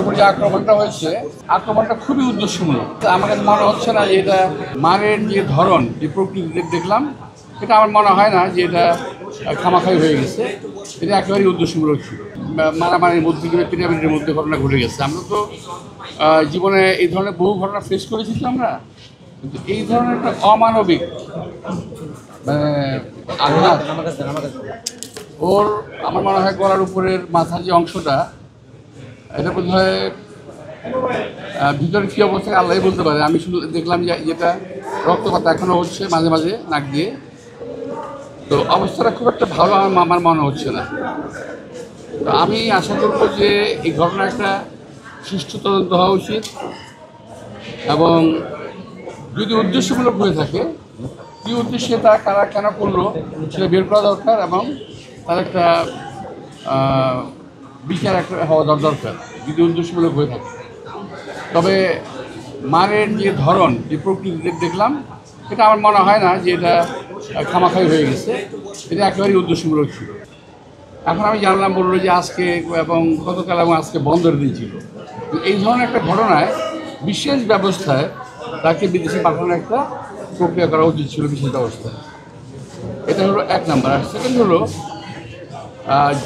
উপর যে আক্রমণটা হয়েছে, আক্রমণটা খুবই উদ্দেশ্যমূলক। আমার কাছে মনে হচ্ছে না যে এটা মারের যে ধরন, যে প্রকৃতি দেখলাম, এটা আমার মনে হয় না যে এটা খামাখাই হয়ে গেছে। এটা একেবারেই উদ্দেশ্যমূলক ছিল। মারামারির মধ্যে কিংবা পিটাপিটির মধ্যে ঘটনা ঘটে গেছে। আমরা তো জীবনে এই ধরনের বহু ঘটনা ফেস করেছি তো আমরা, কিন্তু এই ধরনের একটা অমানবিক আঘাত ওর আমার মনে হয় গলার উপরের মাথার যে অংশটা, এটা বোধ হয় ভিতরে কী অবস্থায় আল্লাহই বলতে পারে। আমি শুধু দেখলাম যে যেটা রক্তপাত এখনও হচ্ছে মাঝে মাঝে নাক দিয়ে। তো অবস্থাটা খুব একটা ভালো আমার মনে হচ্ছে না। তো আমি আশা করব যে এই ঘটনা একটা সুষ্ঠু তদন্ত হওয়া উচিত, এবং যদি উদ্দেশ্যমূলক হয়ে থাকে, কী উদ্দেশ্যে তা কারা কেন করলো সেটা বের করা দরকার, এবং তার একটা বিচার একটা হওয়া দরকার যদি উদ্দেশ্যমূলক হয়ে থাকে। তবে মারের যে ধরন, যে প্রকৃতি দেখলাম, এটা আমার মনে হয় না যে এটা খামাখাই হয়ে গেছে। এটা একেবারেই উদ্দেশ্যমূলক ছিল। এখন আমি জানলাম বললো যে আজকে এবং গতকাল এবং আজকে বন্ধের দিন ছিল। এই ধরনের একটা ঘটনায় বিশেষ ব্যবস্থায় তাকে বিদেশে পাঠানোর একটা প্রক্রিয়া করা উচিত ছিল, বিশেষ ব্যবস্থায়। এটা হলো এক নাম্বার। আর সেকেন্ড হলো,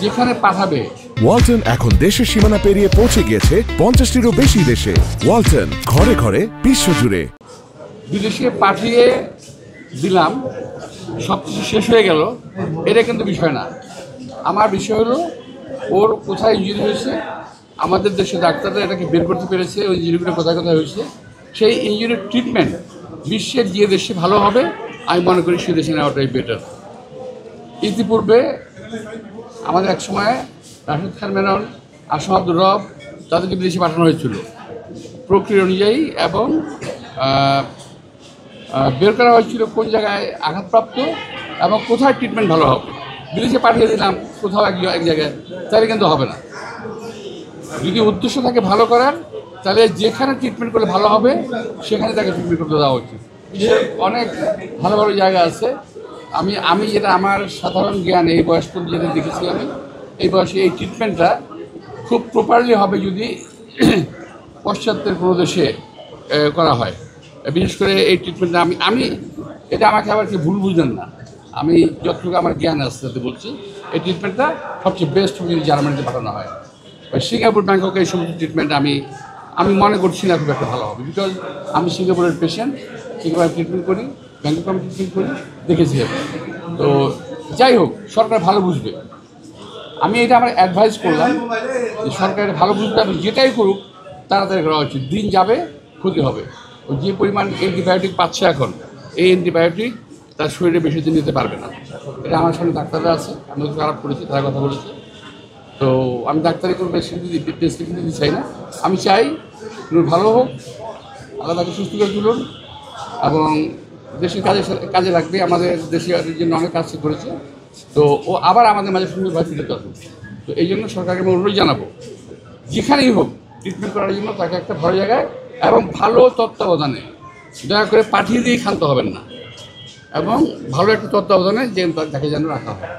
যেখানে পাঠাবে, ওয়ালটন এখন দেশের সীমানা পেরিয়ে পৌঁছে গিয়েছে 50টিরও বেশি দেশে। ওয়ালটন, ঘরে ঘরে বিশ্বজুড়ে। বিদেশে পাঠিয়ে দিলাম, সব কিছু শেষ হয়ে গেল, এটা কিন্তু বিষয় না। আমার বিষয় হলো ওর কোথায় ইঞ্জুরি হয়েছে, আমাদের দেশে ডাক্তাররা এটাকে বের করতে পেরেছে ওই ইঞ্জুরিগুলো কোথায় কোথায় হয়েছে। সেই ইঞ্জুরির ট্রিটমেন্ট বিশ্বের যে দেশে ভালো হবে আমি মনে করি সে দেশে নেওয়াটাই বেটার। ইতিপূর্বে আমাদের এক সময় রাশেদ খান মেনন, আসম আব্দুর রব, তাদেরকে বিদেশে পাঠানো হয়েছিল প্রক্রিয়া অনুযায়ী, এবং বের করা হয়েছিল কোন জায়গায় আঘাতপ্রাপ্ত এবং কোথায় ট্রিটমেন্ট ভালো হবে। বিদেশে পাঠিয়ে দিলাম কোথাও এক জায়গায়, তাহলে কিন্তু হবে না। যদি উদ্দেশ্য থাকে ভালো করার, তাহলে যেখানে ট্রিটমেন্ট করলে ভালো হবে সেখানে তাকে ট্রিটমেন্ট করতে দেওয়া উচিত। অনেক ভালো ভালো জায়গা আছে। আমি যেটা আমার সাধারণ জ্ঞান, এই বয়স পর্যন্ত যেটা দেখেছি, আমি এই বয়সে এই ট্রিটমেন্টটা খুব প্রপারলি হবে যদি পশ্চাত্যের কোনো দেশে করা হয়। বিশেষ করে এই ট্রিটমেন্টটা আমি এটা আমাকে আবার কি ভুল বুঝবেন না, আমি যতটুকু আমার জ্ঞান আছে তাতে বলছি, এই ট্রিটমেন্টটা সবচেয়ে বেস্ট যদি জার্মানিতে পাঠানো হয়। সিঙ্গাপুর, ব্যাংকক, এই সমস্ত ট্রিটমেন্ট আমি মনে করছি না খুব একটা ভালো হবে। বিকজ আমি সিঙ্গাপুরের পেশেন্ট, সিঙ্গাপুরে ট্রিটমেন্ট করি, ব্যাংকক আমি ট্রিটমেন্ট করি, দেখেছি। তো যাই হোক, সরকার ভালো বুঝবে। আমি এটা আমার অ্যাডভাইস করলাম যে সরকারের ভালো বুঝতে হবে, যেটাই করুক তাড়াতাড়ি করা উচিত। দিন যাবে, ক্ষতি হবে। ও যে পরিমাণ অ্যান্টিবায়োটিক পাচ্ছে এখন, এই অ্যান্টিবায়োটিক তার শরীরে বেশি দিন নিতে পারবে না। এটা আমার সামনে ডাক্তাররা আছে, আমি খারাপ করেছি, তারা কথা বলেছে। তো আমি ডাক্তারি কোনো প্রেসক্রিপশন দিতে চাই না। আমি চাই ভালো হোক, আল্লাহ তাকে সুস্থ করে তুলুন, এবং দেশের কাজে লাগবে। আমাদের দেশের জন্য অনেক কাজ করেছে। তো ও আবার আমাদের মাঝে সুন্দরভাবে ফিরে আসবে। তো এই জন্য সরকারকে আমি অনুরোধ জানাবো, যেখানেই হোক ট্রিটমেন্ট করার জন্য তাকে একটা ভালো জায়গায় এবং ভালো তত্ত্বাবধানে, দয়া করে পাঠিয়ে দিয়ে ক্ষান্ত হবেন না, এবং ভালো একটা তত্ত্বাবধানে যে তাকে যেন রাখা হয়।